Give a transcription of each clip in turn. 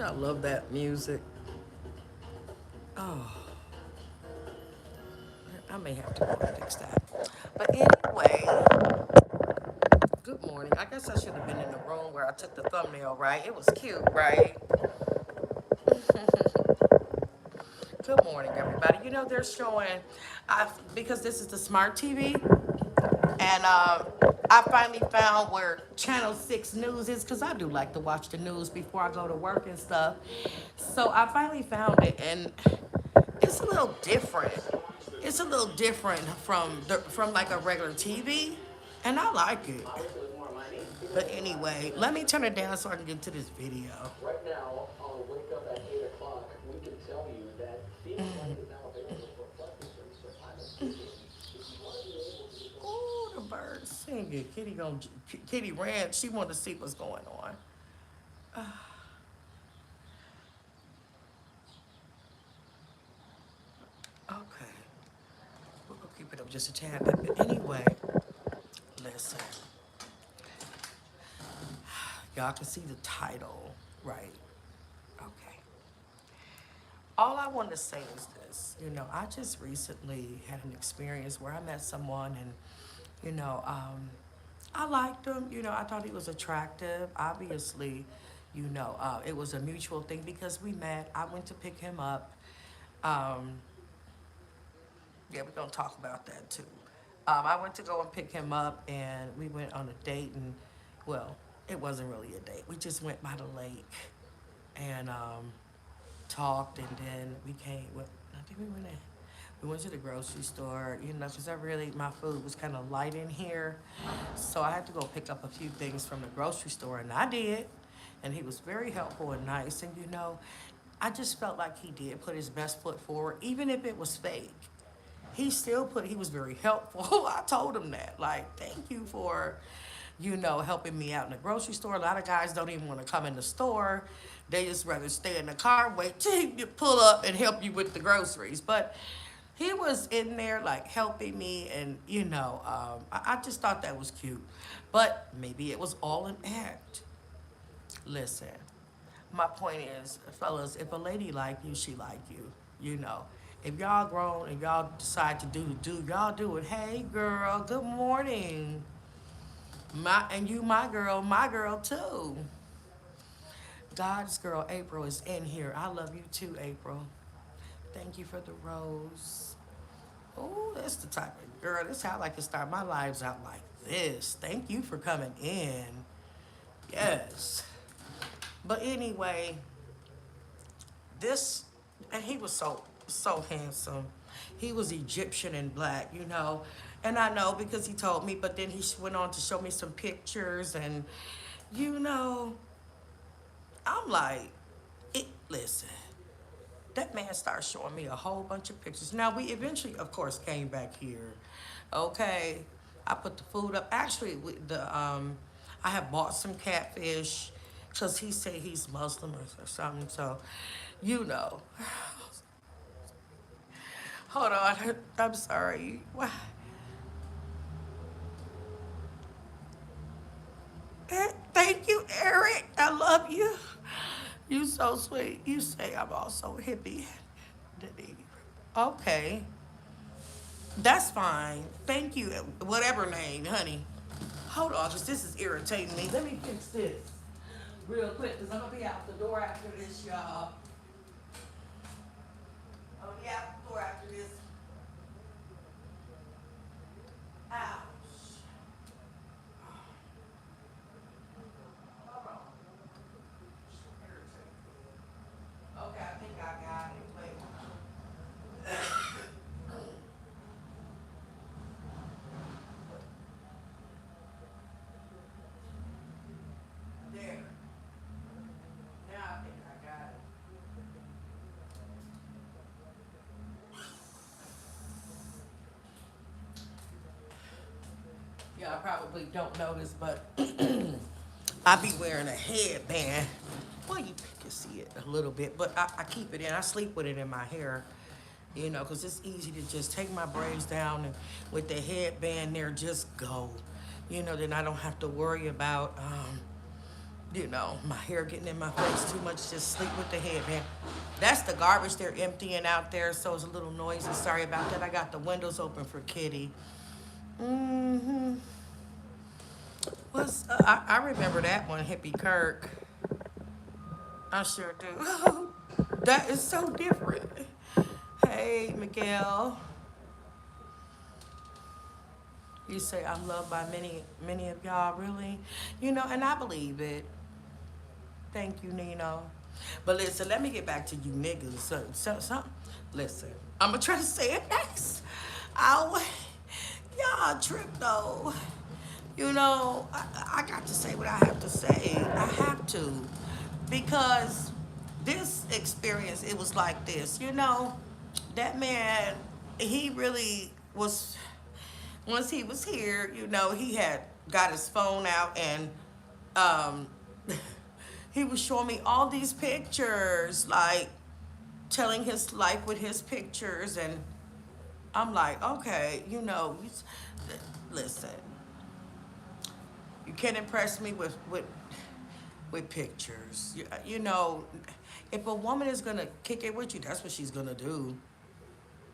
I love that music. Oh, I may have to go and fix that. But anyway, good morning. I guess I should have been in the room where I took the thumbnail, right? It was cute, right? Good morning, everybody. You know, they're showing, because this is the smart TV, and I finally found where Channel 6 News is, because I do like to watch the news before I go to work and stuff. So I finally found it, and it's a little different. It's a little different from like a regular TV, and I like it. But anyway, let me turn it down so I can get to this video. Right now, on Wake Up at 8 o'clock, we can tell you that Phoenix Light is now available for flood insurance for climate change. Oh, the birds singing. Kitty ran. She wanted to see what's going on. Okay, we're gonna keep it up just a tad bit. But anyway, listen. Y'all can see the title, right? Okay. All I want to say is this. I just recently had an experience where I met someone and, you know, I liked him. I thought he was attractive. Obviously, it was a mutual thing because we met. I went to pick him up. Um, yeah, we're going to talk about that too. I went to go and pick him up and we went on a date and, well, it wasn't really a date. We just went by the lake and talked, and then we came. I think we went to the grocery store, because my food was kind of light in here, so I had to go pick up a few things from the grocery store, and I did, and he was very helpful and nice, and I just felt like he did put his best foot forward, even if it was fake. He was very helpful. I told him that, like, thank you for, helping me out in the grocery store. A lot of guys don't even want to come in the store. They just rather stay in the car, wait till you pull up and help you with the groceries. But he was in there, like, helping me, and, I just thought that was cute. But maybe it was all an act. Listen, my point is, fellas, if a lady like you, she like you. You know, if y'all grown and y'all decide to do y'all do it. Hey, girl, good morning. My girl too. God's girl, April, is in here. I love you too, April. Thank you for the rose. Oh, that's the type of girl. This is how I like to start my lives out like this. Thank you for coming in. Yes. But anyway, this, and he was so handsome. He was Egyptian and black. And I know because he told me, but then he went on to show me some pictures, and you know, I'm like, listen, that man started showing me a whole bunch of pictures. Now, we eventually, of course, came back here. Okay. I put the food up. Actually, I have bought some catfish because he said he's Muslim or something. So, you know. Hold on. I'm sorry. Thank you, Eric. I love you. You so sweet. You say I'm also hippie. Okay. That's fine. Thank you. Whatever name, honey. Hold on, because this is irritating me. Let me fix this real quick, because I'm going to be out the door after this, y'all. I'm going to be out the door after this. Ouch. Hold on. Okay, I think I got it. Wait. There. Now I think I got it. Y'all probably don't notice, but I be wearing a headband. Well, you can see it a little bit, but I keep it in. I sleep with it in my hair, because it's easy to just take my braids down and with the headband there, just go. Then I don't have to worry about, You know, my hair getting in my face too much. Just sleep with the head, man. That's the garbage they're emptying out there, so it's a little noisy. Sorry about that. I got the windows open for Kitty. Mm-hmm. I remember that one, Hippie Kirk. I sure do. That is so different. Hey, Miguel. You say I'm loved by many of y'all, really? You know, and I believe it. Thank you, Nino. But listen, let me get back to you niggas. Listen, I'm gonna try to say it nice. Y'all trip though. You know, I got to say what I have to say. I have to. Because this experience, it was like this. You know, that man, he really was, once he was here, you know, he had got his phone out and um, he was showing me all these pictures, like telling his life with his pictures. And I'm like, okay, you know, listen, you can't impress me with pictures. You know, if a woman is gonna kick it with you, that's what she's gonna do.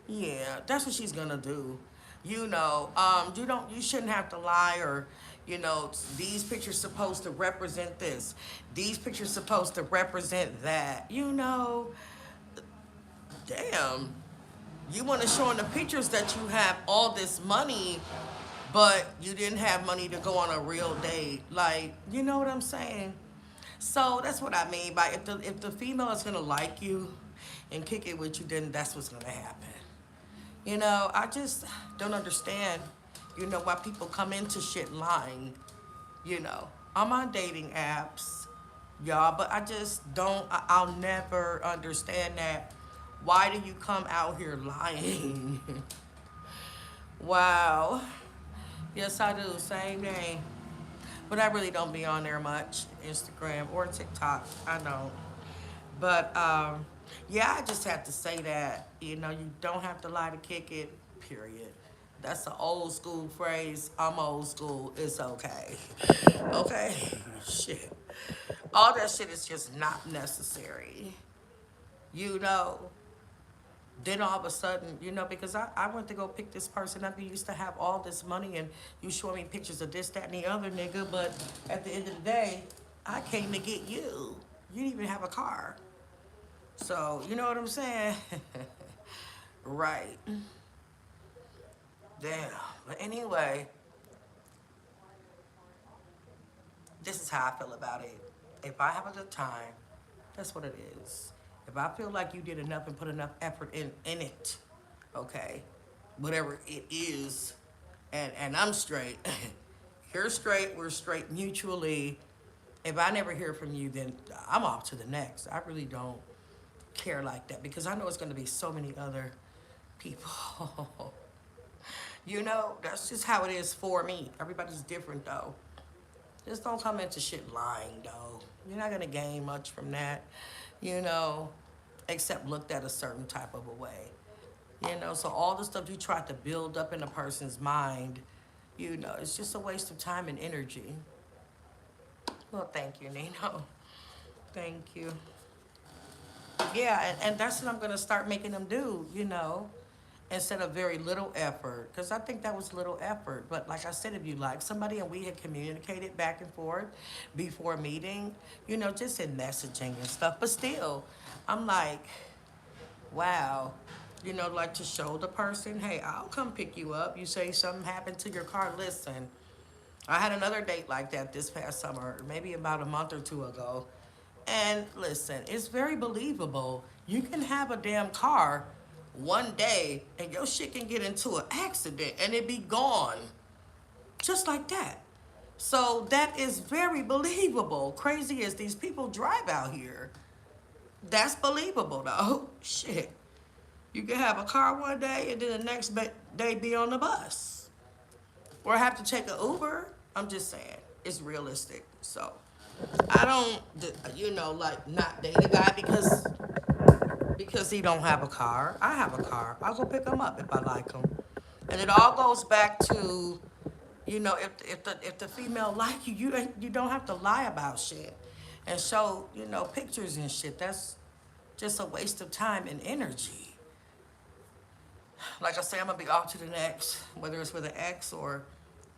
Yeah, that's what she's gonna do. You know, you shouldn't have to lie or, you know, these pictures supposed to represent this. These pictures supposed to represent that. You know, damn. You want to show in the pictures that you have all this money, but you didn't have money to go on a real date. Like, you know what I'm saying? So that's what I mean by if the female is gonna like you and kick it with you, then that's what's gonna happen. You know, I just don't understand, you know, why people come into shit lying. You know, I'm on dating apps, y'all, but I just don't, I'll never understand that. Why do you come out here lying? Wow. Yes, I do. Same name. But I really don't be on there much, Instagram or TikTok. I don't. But yeah, I just have to say that, you know, you don't have to lie to kick it, period. That's an old school phrase. I'm old school. It's okay. Okay? Shit. All that shit is just not necessary. You know? Then all of a sudden, you know, because I went to go pick this person up. He used to have all this money and you show me pictures of this, that, and the other nigga. But at the end of the day, I came to get you. You didn't even have a car. So, you know what I'm saying? Right. Damn. But anyway, this is how I feel about it. If I have a good time, that's what it is. If I feel like you did enough and put enough effort in it, okay, whatever it is, and I'm straight, you're straight, we're straight mutually. If I never hear from you, then I'm off to the next. I really don't care like that because I know it's going to be so many other people. You know, that's just how it is for me. Everybody's different, though. Just don't come into shit lying, though. You're not going to gain much from that, you know, except looked at a certain type of a way. You know, so all the stuff you try to build up in a person's mind, you know, it's just a waste of time and energy. Well, thank you, Nino. Thank you. Yeah, and that's what I'm going to start making them do, you know, instead of very little effort. Because I think that was little effort. But like I said, if you like somebody and we had communicated back and forth before meeting, you know, just in messaging and stuff. But still, I'm like, wow, you know, like to show the person, hey, I'll come pick you up. You say something happened to your car, listen. I had another date like that this past summer, maybe about a month or two ago. And listen, it's very believable. You can have a damn car one day and your shit can get into an accident and it be gone. Just like that. So that is very believable. Crazy as these people drive out here. That's believable though. Shit. You can have a car one day and then the next day be on the bus. Or have to take an Uber. I'm just saying. It's realistic. So I don't, you know, like not date a guy because he don't have a car. I have a car. I'll go pick him up if I like him. And it all goes back to You know, if the female like you, you don't have to lie about shit and show, you know, pictures and shit. That's just a waste of time and energy. Like I say, I'm gonna be off to the next, whether it's with an ex or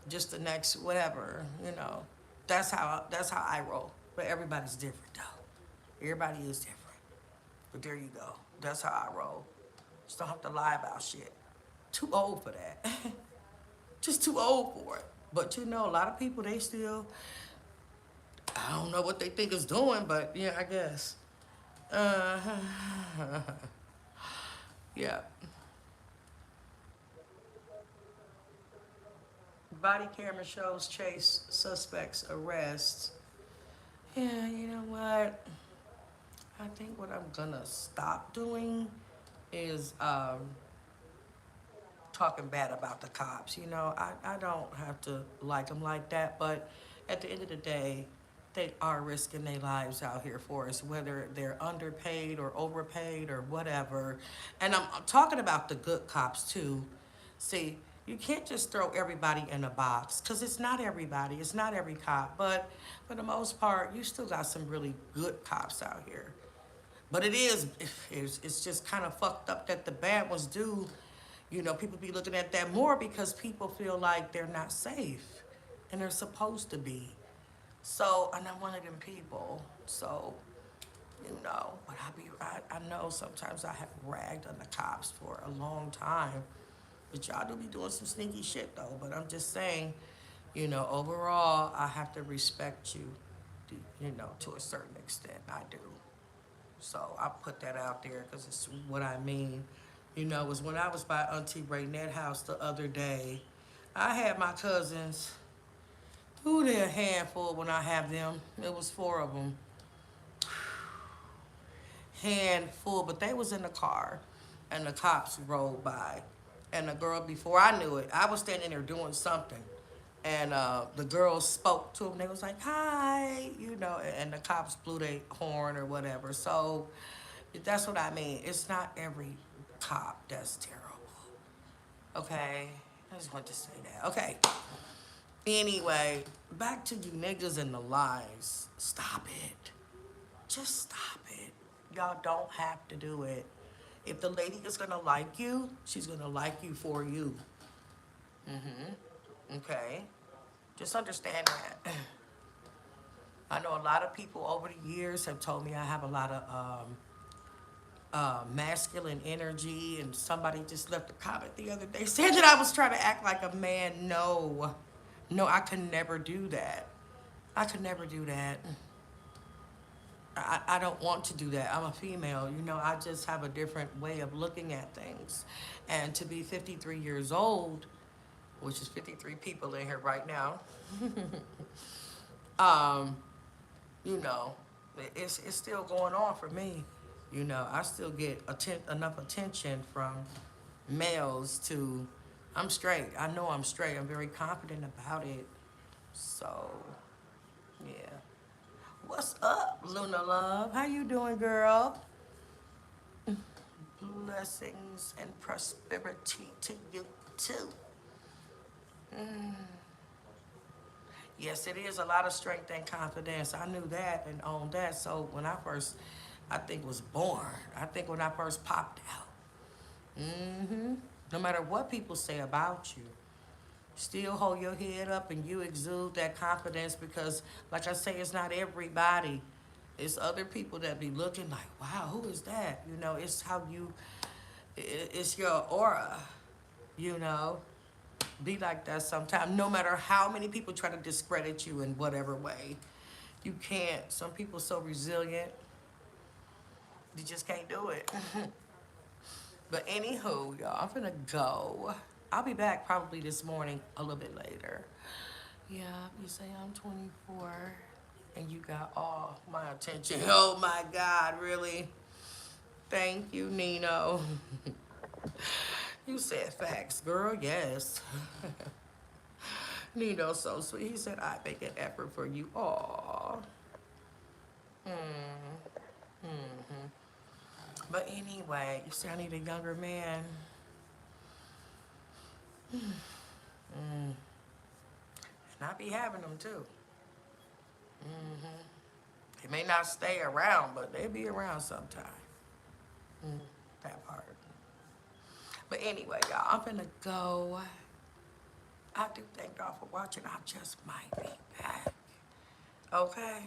just the next whatever, you know. That's how I roll. But everybody's different though. Everybody is different. But there you go. That's how I roll. Just don't have to lie about shit. Too old for that. Just too old for it. But you know, a lot of people, they still, I don't know what they think is doing, but yeah, I guess. Uh, yeah. Body camera shows chase suspects arrest. Yeah, you know what? I think what I'm gonna stop doing is talking bad about the cops. You know, I don't have to like them like that, but at the end of the day, they are risking their lives out here for us, whether they're underpaid or overpaid or whatever. And I'm talking about the good cops too. See, you can't just throw everybody in a box because it's not everybody, it's not every cop, but for the most part, you still got some really good cops out here. But it's just kind of fucked up that the bad ones do. You know, people be looking at that more because people feel like they're not safe and they're supposed to be. So, and I'm one of them people. So, you know, but I know sometimes I have ragged on the cops for a long time. But y'all do be doing some sneaky shit though. But I'm just saying, you know, overall, I have to respect you, you know, to a certain extent. I do. So I put that out there because it's what I mean. You know, it was when I was by Auntie Raynette house the other day. I had my cousins. Ooh, they're a handful when I have them. It was four of them. Handful, but they was in the car, and the cops rolled by. And the girl, before I knew it, I was standing there doing something. And the girls spoke to them. They was like, hi, you know, and the cops blew their horn or whatever. So that's what I mean. It's not every cop that's terrible. Okay? I just want to say that. Okay. Anyway, back to you niggas and the lies. Stop it. Just stop it. Y'all don't have to do it. If the lady is gonna like you, she's gonna like you for you. Okay? Just understand that. I know a lot of people over the years have told me I have a lot of masculine energy, and somebody just left a comment the other day saying that I was trying to act like a man. No, no, I could never do that. I could never do that. I don't want to do that. I'm a female, you know, I just have a different way of looking at things. And to be 53 years old, which is 53 people in here right now, um, you know, it's still going on for me. You know, I still get enough attention from males to, I'm straight. I know I'm straight. I'm very confident about it. So, yeah. What's up, Luna Love? How you doing, girl? Blessings and prosperity to you, too. Yes, it is a lot of strength and confidence. I knew that and owned that. So when I first, I think, was born, I think when I first popped out, no matter what people say about you, still hold your head up and you exude that confidence because, like I say, it's not everybody. It's other people that be looking like, wow, who is that? You know, it's how you, it's your aura, you know. Be like that sometimes, no matter how many people try to discredit you in whatever way. You can't. Some people so resilient, you just can't do it. But anywho, y'all, I'm gonna go. I'll be back probably this morning a little bit later. Yeah, you say I'm 24 and you got all my attention. Oh my God, really? Thank you, Nino. You said facts, girl, yes. Nino's so sweet. He said, I make an effort for you. Aw. But anyway, you say I need a younger man. And I be having them too. They may not stay around, but they be around sometime. That part. But anyway, y'all, I'm gonna go. I do thank y'all for watching. I just might be back. Okay?